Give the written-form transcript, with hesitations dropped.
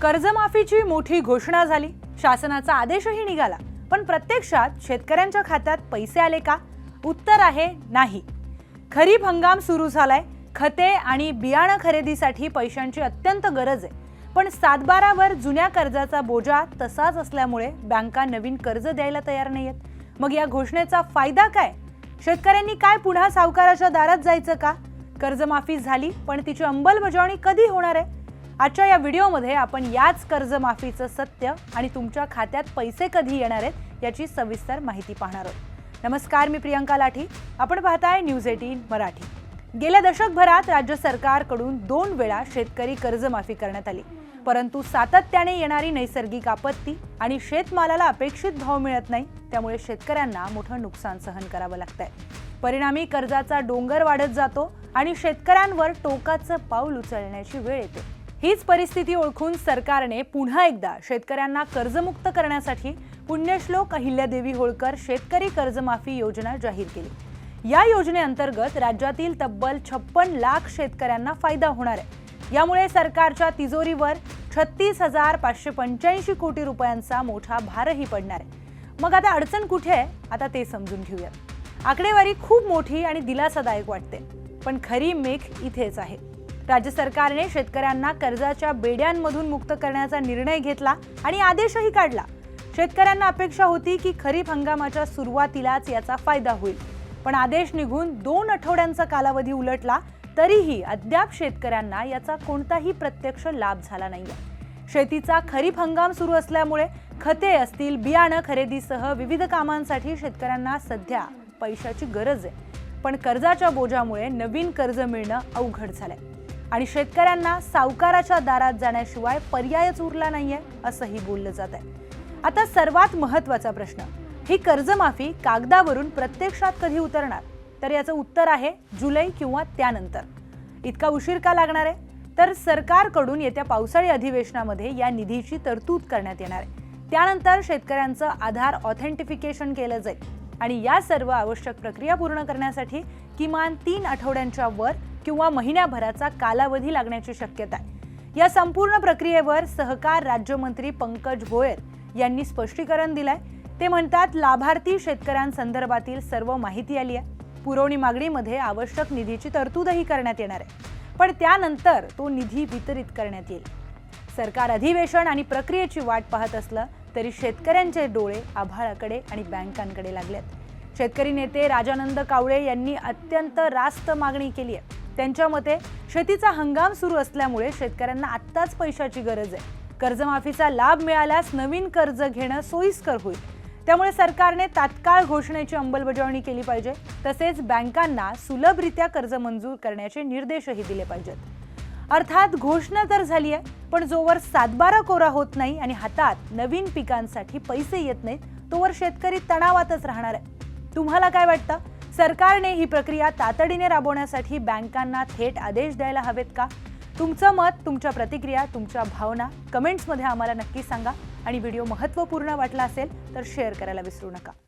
कर्जमाफीची मोठी घोषणा झाली, शासनाचा आदेशही निघाला, पण प्रत्यक्षात शेतकऱ्यांच्या खात्यात पैसे आले का? उत्तर आहे नाही। खरीप हंगाम सुरू झालाय, खते आणि बियाणं खरेदीसाठी पैशांची अत्यंत गरज आहे, पण 7/12 वर जुन्या कर्जाचा बोजा तसाच असल्यामुळे बँका नवीन कर्ज द्यायला तयार नाहीयेत। मग या घोषणेचा फायदा काय? शेतकऱ्यांनी काय पुन्हा सावकाराच्या दारात जायचं का? कर्जमाफी झाली, पण तिची अंमलबजावणी कधी होणार आहे? आजच्या या व्हिडिओमध्ये आपण याच कर्जमाफीचं सत्य आणि तुमच्या खात्यात पैसे कधी येणार आहेत याची सविस्तर माहिती पाहणार आहोत। नमस्कार, मी प्रियंका लाठी, आपण पाहताय न्यूज 18 मराठी। गेल्या दशकभरात राज्य सरकारकडून 2 वेळा शेतकरी कर्जमाफी करण्यात आली, परंतु सातत्याने येणारी नैसर्गिक आपत्ती आणि शेतमालाला अपेक्षित भाव मिळत नाही, त्यामुळे शेतकऱ्यांना मोठं नुकसान सहन करावं लागतंय। परिणामी कर्जाचा डोंगर वाढत जातो आणि शेतकऱ्यांवर टोकाचं पाऊल उचलण्याची वेळ येते। हीच परिस्थिती ओळखून सरकारने पुन्हा एकदा शेतकऱ्यांना कर्जमुक्त करण्यासाठी पुण्यश्लोक अहिल्यादेवी होळकर शेतकरी कर्जमाफी योजना जाहीर केली। या योजनेअंतर्गत राज्यातील तब्बल 56 लाख शेतकऱ्यांना फायदा होणार आहे। यामुळे सरकारच्या तिजोरीवर 36,585 कोटी रुपयांचा मोठा भारही पडणार आहे। मग आता अडचण कुठे आहे? आता ते समजून घेऊया। आकडेवारी खूप मोठी आणि दिलासादायक वाटते, पण खरी मेख इथेच आहे। राज्य सरकारने शेतकऱ्यांना कर्जाच्या बेड्यांमधून मुक्त करण्याचा निर्णय घेतला आणि आदेशही काढला। शेतकऱ्यांना अपेक्षा होती की खरीप हंगामाच्या सुरुवातीलाच याचा फायदा होईल, पण आदेश निघून 2 आठवड्यांचा कालावधी उलटला तरीही अद्याप शेतकऱ्यांना याचा कोणताही प्रत्यक्ष लाभ झाला नाहीये। शेतीचा खरीप हंगाम सुरू असल्यामुळे खते असतील, बियाणं खरेदीसह विविध कामांसाठी शेतकऱ्यांना सध्या पैशाची गरज आहे, पण कर्जाच्या बोजामुळे नवीन कर्ज मिळणं अवघड झालंय आणि शेतकऱ्यांना सावकाराच्या दारात जाण्याशिवाय पर्यायच उरला नाहीये असंही बोललं जात आहे। आता सर्वात महत्त्वाचा प्रश्न, ही कर्जमाफी कागदावरून प्रत्यक्षात कधी उतरणार? तर याचं उत्तर आहे जुलै किंवा त्यानंतर। इतका उशीर का लागणार आहे? तर सरकारकडून येत्या पावसाळी अधिवेशनामध्ये या निधीची तरतूद करण्यात येणार आहे। त्यानंतर शेतकऱ्यांचं आधार ऑथेंटिफिकेशन केलं जाईल आणि या सर्व आवश्यक प्रक्रिया पूर्ण करण्यासाठी किमान 3 आठवड्यांच्या वर किंवा महिन्याभराचा कालावधी लागण्याची शक्यता आहे। या संपूर्ण प्रक्रियेवर सहकार राज्यमंत्री पंकज भोयर यांनी स्पष्टीकरण दिलंय। ते म्हणतात, लाभार्थी शेतकऱ्यांसंदर्भातील सर्व माहिती आली आहे, पुरवणी मागणीमध्ये आवश्यक निधीची तरतूदही करण्यात येणार आहे, पण त्यानंतर तो निधी वितरित करण्यात येईल। सरकार अधिवेशन आणि प्रक्रियेची वाट पाहत असलं तरी शेतकऱ्यांचे डोळे आभाळाकडे आणि बँकांकडे लागलेत। शेतकरी नेते राजानंद कावळे यांनी अत्यंत रास्त मागणी केली आहे। त्यांच्या मते शेतीचा हंगाम सुरू असल्यामुळे शेतकऱ्यांना आत्ताच पैशाची गरज आहे। कर्जमाफीचा लाभ मिळाल्यास नवीन कर्ज घेणं सोयीस्कर होईल, त्यामुळे सरकारने तात्काळ घोषणेची अंमलबजावणी केली पाहिजे। तसेच बँकांना सुलभरित्या कर्ज मंजूर करण्याचे निर्देशही दिले पाहिजेत। अर्थात घोषणा तर झाली आहे, पण जोवर 7/12 कोरा होत नाही आणि हातात नवीन पिकांसाठी पैसे येत नाहीत, तोवर शेतकरी तणावातच राहणार आहे। तुम्हाला काय वाटतं? सरकारने ही प्रक्रिया तातडीने राबवण्यासाठी बँकांना थेट आदेश द्यायला हवेत का? तुमचं मत, तुमच्या प्रतिक्रिया, तुमच्या भावना कमेंट्समध्ये आम्हाला नक्की सांगा आणि व्हिडिओ महत्त्वपूर्ण वाटला असेल तर शेअर करायला विसरू नका।